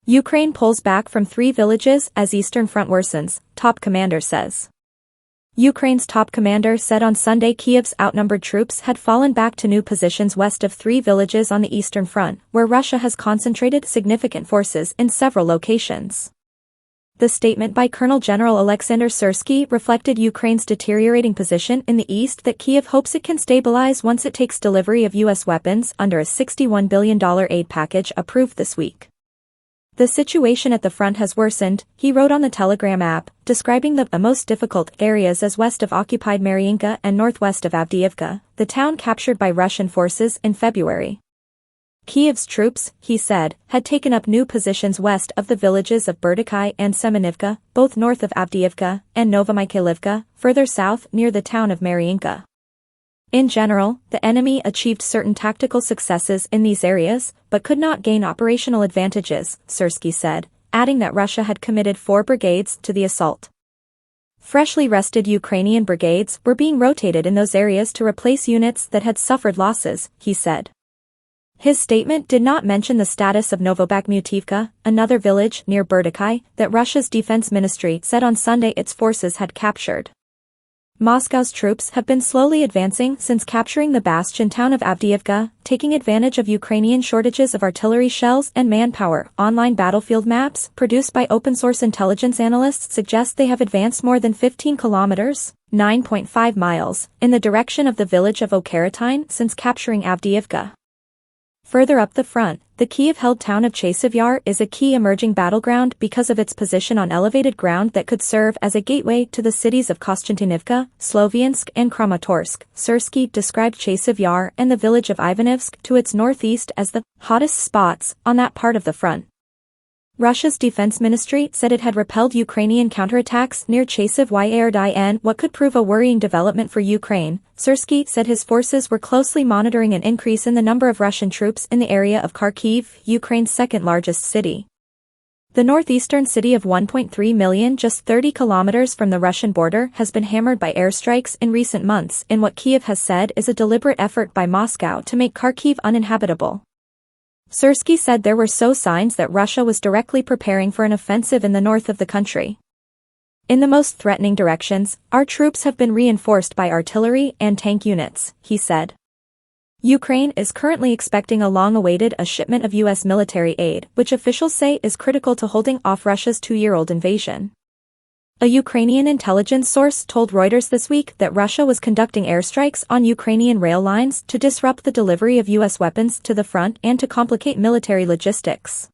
Ukraine pulls back from 3 villages as Eastern Front worsens, top commander says. Ukraine's top commander said on Sunday Kiev's outnumbered troops had fallen back to new positions west of 3 villages on the Eastern Front, where Russia has concentrated significant forces in several locations. The statement by Colonel General Alexander Syrsky reflected Ukraine's deteriorating position in the east that Kiev hopes it can stabilize once it takes delivery of U.S. weapons under a $61 billion aid package approved this week. The situation at the front has worsened, he wrote on the Telegram app, describing the most difficult areas as west of occupied Mariinka and northwest of Avdiivka, the town captured by Russian forces in February. Kiev's troops, he said, had taken up new positions west of the villages of Berdikai and Semenivka, both north of Avdiivka, and Novomykhailivka, further south near the town of Mariinka. In general, the enemy achieved certain tactical successes in these areas, but could not gain operational advantages, Syrsky said, adding that Russia had committed 4 brigades to the assault. Freshly rested Ukrainian brigades were being rotated in those areas to replace units that had suffered losses, he said. His statement did not mention the status of Novobakhmutivka, another village near Berdikai, that Russia's defense ministry said on Sunday its forces had captured. Moscow's troops have been slowly advancing since capturing the bastion town of Avdiivka, taking advantage of Ukrainian shortages of artillery shells and manpower. Online battlefield maps, produced by open-source intelligence analysts, suggest they have advanced more than 15 kilometers, 9.5 miles, in the direction of the village of Okeratyne since capturing Avdiivka. Further up the front, the Kiev-held town of Chasiv Yar is a key emerging battleground because of its position on elevated ground that could serve as a gateway to the cities of Kostantinivka, Sloviansk and Kramatorsk. Syrsky described Chasiv Yar and the village of Ivanivsk to its northeast as the hottest spots on that part of the front. Russia's defense ministry said it had repelled Ukrainian counterattacks near Chasiv Yar, what could prove a worrying development for Ukraine. Syrsky said his forces were closely monitoring an increase in the number of Russian troops in the area of Kharkiv, Ukraine's second-largest city. The northeastern city of 1.3 million, just 30 kilometers from the Russian border, has been hammered by airstrikes in recent months in what Kiev has said is a deliberate effort by Moscow to make Kharkiv uninhabitable. Syrsky said there were signs that Russia was directly preparing for an offensive in the north of the country. In the most threatening directions, our troops have been reinforced by artillery and tank units, he said. Ukraine is currently expecting a long-awaited shipment of U.S. military aid, which officials say is critical to holding off Russia's 2-year-old invasion. A Ukrainian intelligence source told Reuters this week that Russia was conducting airstrikes on Ukrainian rail lines to disrupt the delivery of U.S. weapons to the front and to complicate military logistics.